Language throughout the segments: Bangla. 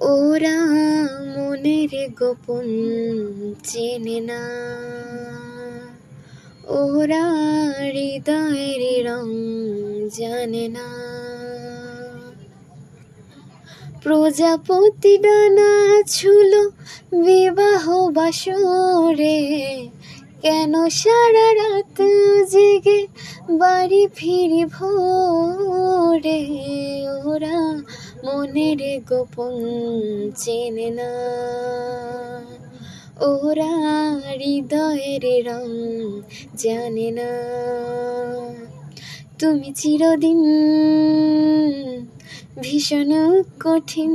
ওরা মনের গোপন চেনে না, ওরা হৃদয়ের রং জানে না। প্রজাপতি ডানা ঝুল বিবাহ বাসরে, কেন সারা রাত জেগে বাড়ি ফিরি ভোরে। ওরা মনের গোপন চেনে না, ওরা হৃদয়ের রং জানে না। তুমি চিরদিন ভীষণ কঠিন,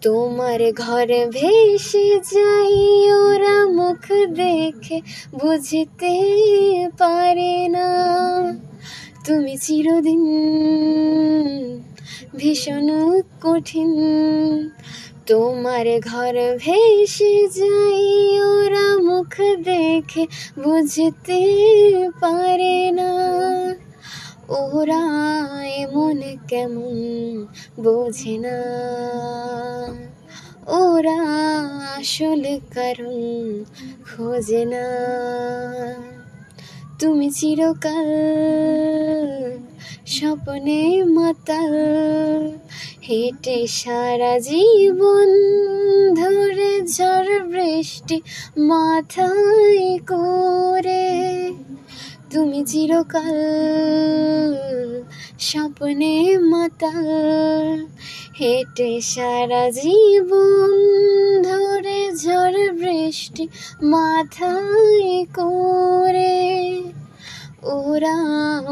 তোমার ঘরে ভেসে যাই, ওরা মুখ দেখে বুঝতে পারে না। তুমি চিরদিন ভীষণ কঠিন, তোমার ঘর ভেসে যাই, ওরা মুখ দেখে বুঝতে পারে না। ওরা এমন কেমন বোঝে না, ওরা আসল কারণ খোঁজে না। তুমি চিরকাল স্বপ্নে মাতাল, হেঁটে সারা জীবন ধরে ঝড় বৃষ্টি মাথায় করে। তুমি চিরকাল স্বপ্নে মাতাল, হেঁটে সারা জীবন ধরে ঝড় বৃষ্টি মাথায় করে। ওরা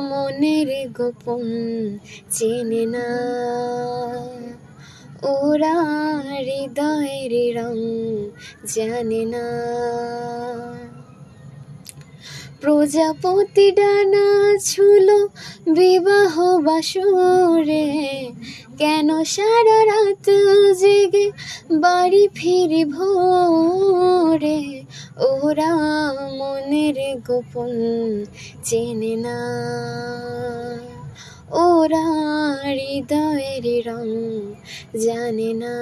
মনের গোপন চেনে না, ওরা হৃদয়ের রং জানে না। প্রজাপতি ডানা ঝুল বিবাহ বাসরে, কেন সারা রাত জেগে বাড়ি ফিরি ভোরে। ওরা মনের গোপন চেনে না, ওরা হৃদয়ের রং জানে না।